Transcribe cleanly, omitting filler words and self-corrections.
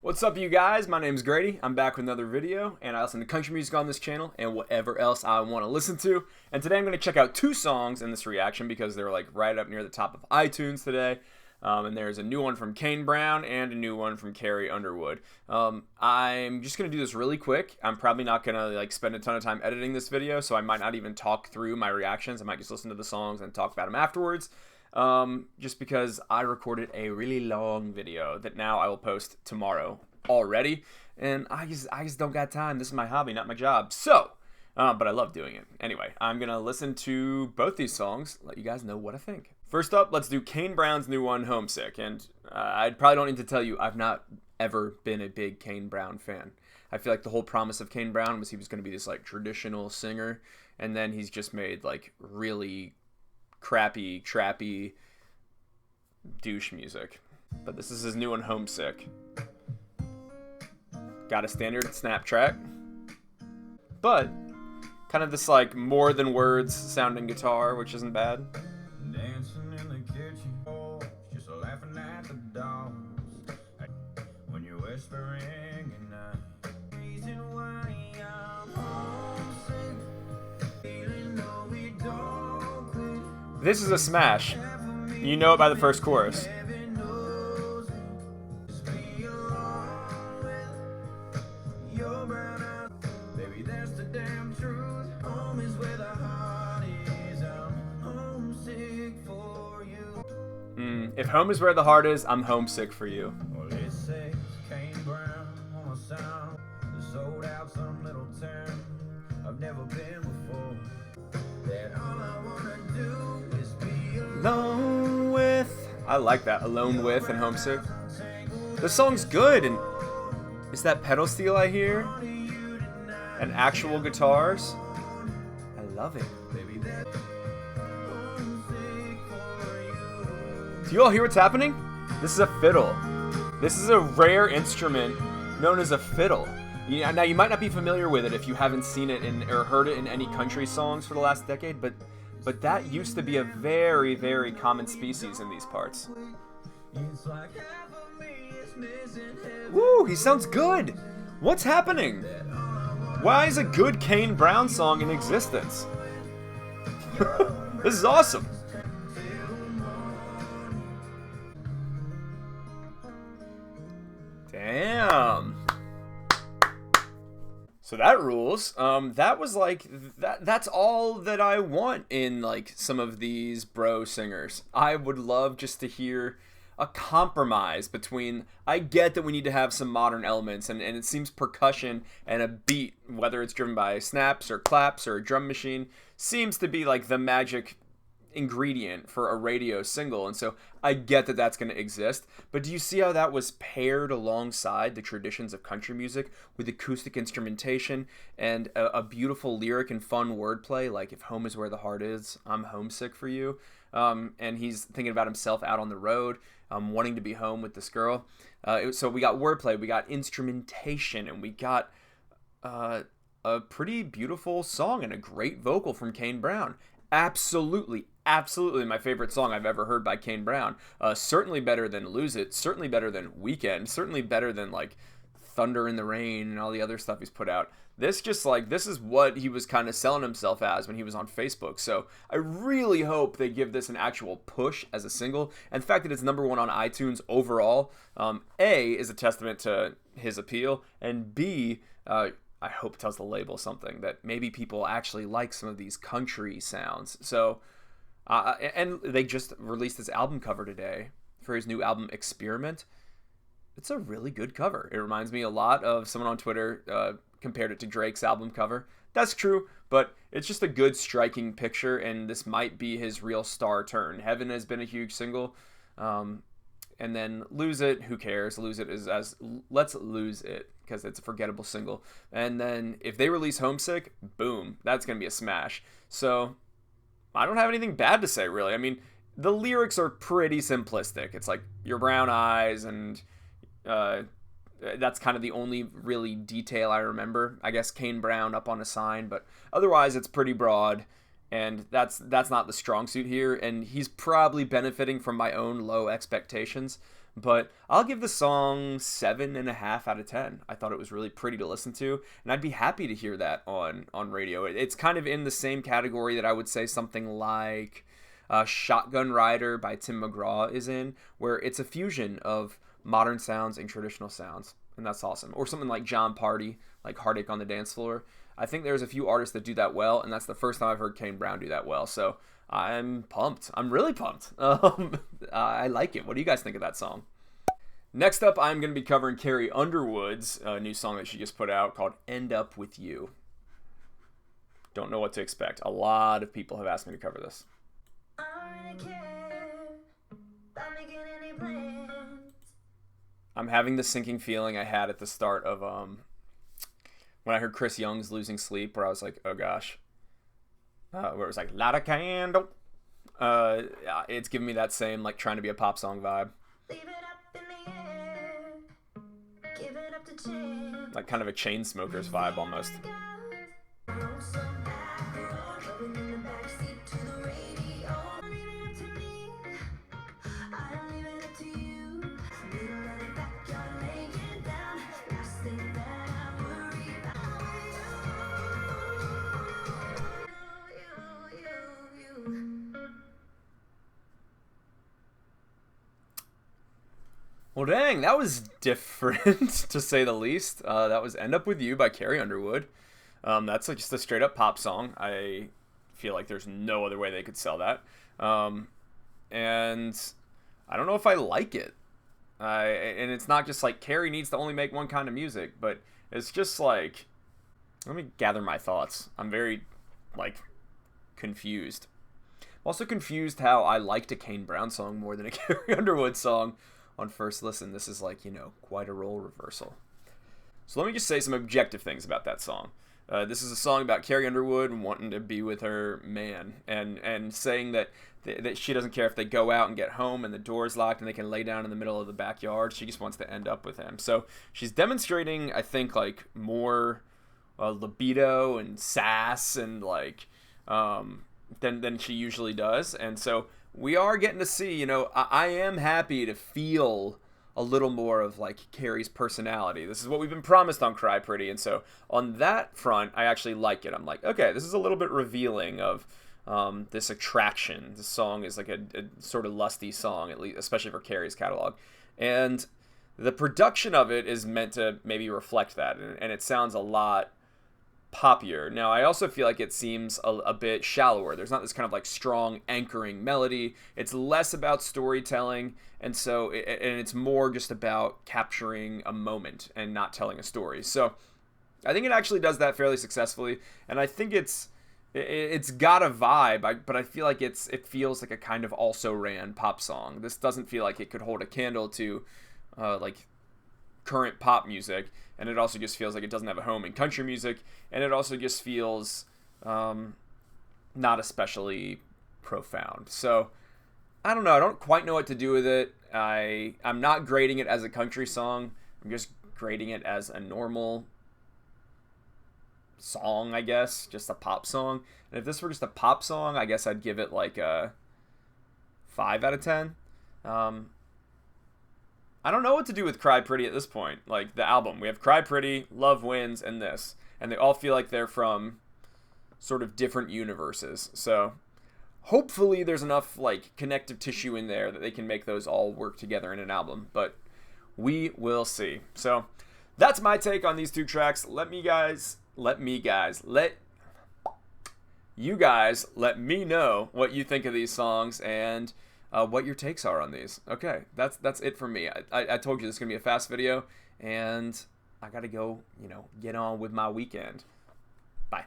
What's up, you guys? My name's Grady. I'm back with another video, and I listen to country music on this channel and whatever else I want to listen to. And today I'm going to check out two songs in this reaction because they're like right up near the top of iTunes today. And there's a new one from Kane and a new one from Carrie Underwood. I'm just going to do this really quick. I'm probably not going to like spend a ton of time editing this video, so I might not even talk through my reactions. I might just listen to the songs and talk about them afterwards. Just because I recorded a really long video that now I will post tomorrow already, and I just don't got time. This is my hobby, not my job. So, but I love doing it. Anyway, I'm gonna listen to both these songs, let you guys know what I think. First up, let's do Kane Brown's new one, Homesick. And I probably don't need to tell you, I've not ever been a big Kane Brown fan. I feel like the whole promise of Kane Brown was he was going to be this like traditional singer, and then he's just made like really crappy, trappy douche music. But this is his new one, Homesick. Got a standard snap track, but kind of this like more than words sounding guitar, which isn't bad. Dancing in the kitchen, just laughing at the dogs. When you're whispering and reason why I'm homesick, feeling though we don't quit. This is a smash. You know it by the first chorus. Baby, that's the damn truth. Home is where the heart is. I'm homesick for you. If home is where the heart is, I'm homesick for you. Well, it says Kane Brown on a sound that sold out some little town I've never been before. That all I wanna do is be Alone with. I like that. Alone with and Homesick. The song's good, and is that pedal steel I hear? And actual guitars? I love it. Do you all hear what's happening? This is a fiddle. This is a rare instrument known as a fiddle. Now, you might not be familiar with it if you haven't seen it or heard it in any country songs for the last decade, but that used to be a very, very common species in these parts. Woo, he sounds good. What's happening? Why is a good Kane Brown song in existence? This is awesome. Damn. So that rules. That was like that's all that I want in like some of these bro singers. I would love just to hear a compromise between, I get that we need to have some modern elements, and it seems percussion and a beat, whether it's driven by snaps or claps or a drum machine, seems to be like the magic ingredient for a radio single, and so I get that that's going to exist. But do you see how that was paired alongside the traditions of country music with acoustic instrumentation and a beautiful lyric and fun wordplay, like if home is where the heart is, I'm homesick for you. And he's thinking about himself out on the road, wanting to be home with this girl. So we got wordplay, we got instrumentation, and we got a pretty beautiful song and a great vocal from Kane Brown. Absolutely my favorite song I've ever heard by Kane Brown. Certainly better than Lose It, certainly better than Weekend, certainly better than like Thunder in the Rain and all the other stuff he's put out. This is what he was kind of selling himself as when he was on Facebook. So I really hope they give this an actual push as a single. And the fact that it's #1 on iTunes overall, A, is a testament to his appeal, and B, I hope it tells the label something, that maybe people actually like some of these country sounds. So, and they just released his album cover today for his new album, Experiment. It's a really good cover. It reminds me a lot of someone on Twitter compared it to Drake's album cover. That's true, but it's just a good, striking picture, and this might be his real star turn. Heaven has been a huge single. And then Lose It, who cares? Lose It is let's lose it, because it's a forgettable single. And then if they release Homesick, boom, that's going to be a smash. So I don't have anything bad to say, really. I mean, the lyrics are pretty simplistic. It's like, your brown eyes, and that's kind of the only really detail I remember. I guess Kane Brown up on a sign, but otherwise it's pretty broad. And that's not the strong suit here, and he's probably benefiting from my own low expectations. But I'll give the song 7.5 out of 10. I thought it was really pretty to listen to, and I'd be happy to hear that on radio. It's kind of in the same category that I would say something like Shotgun Rider by Tim McGraw is in, where it's a fusion of modern sounds and traditional sounds, and that's awesome. Or something like John Party, like Heartache on the Dance Floor. I think there's a few artists that do that well, and that's the first time I've heard Kane Brown do that well. So I'm pumped. I'm really pumped. I like it. What do you guys think of that song? Next up, I'm going to be covering Carrie Underwood's new song that she just put out called End Up With You. Don't know what to expect. A lot of people have asked me to cover this. I don't really care about making any plans. I'm having the sinking feeling I had at the start of when I heard Chris Young's Losing Sleep, where I was like, oh gosh. Where it was like, light a candle. It's giving me that same, like, trying to be a pop song vibe. Leave it up in the air. Give it up to chance. Like kind of a Chainsmokers vibe almost. Well, dang, that was different, to say the least. That was End Up With You by Carrie Underwood. That's like just a straight-up pop song. I feel like there's no other way they could sell that. And I don't know if I like it. And it's not just like Carrie needs to only make one kind of music, but it's just like, let me gather my thoughts. I'm very, like, confused. I'm also confused how I liked a Kane Brown song more than a Carrie Underwood song on first listen. This is like, quite a role reversal. So let me just say some objective things about that song. This is a song about Carrie Underwood wanting to be with her man and saying that she doesn't care if they go out and get home and the door's locked and they can lay down in the middle of the backyard. She just wants to end up with him. So she's demonstrating, I think, like more libido and sass and like than she usually does. And so we are getting to see, I am happy to feel a little more of like Carrie's personality. This is what we've been promised on Cry Pretty, and so on that front, I actually like it. I'm like, okay, this is a little bit revealing of this attraction. This song is like a sort of lusty song, at least, especially for Carrie's catalog, and the production of it is meant to maybe reflect that, and it sounds a lot poppier. Now, I also feel like it seems a bit shallower. There's not this kind of like strong anchoring melody. It's less about storytelling, and so it's more just about capturing a moment and not telling a story. So I think it actually does that fairly successfully, and I think it's got a vibe, but I feel like it feels like a kind of also ran pop song. This doesn't feel like it could hold a candle to like current pop music, and it also just feels like it doesn't have a home in country music, and it also just feels not especially profound. So I don't know. I don't quite know what to do with it. I'm not grading it as a country song. I'm just grading it as a normal song, I guess, just a pop song. And if this were just a pop song, I guess I'd give it like a 5 out of 10. I don't know what to do with Cry Pretty at this point. Like, the album. We have Cry Pretty, Love Wins, and this. And they all feel like they're from sort of different universes. So hopefully there's enough, like, connective tissue in there that they can make those all work together in an album. But we will see. So that's my take on these two tracks. Let you guys let me know what you think of these songs and what your takes are on these. Okay, that's it for me. I told you this is going to be a fast video, and I got to go, get on with my weekend. Bye.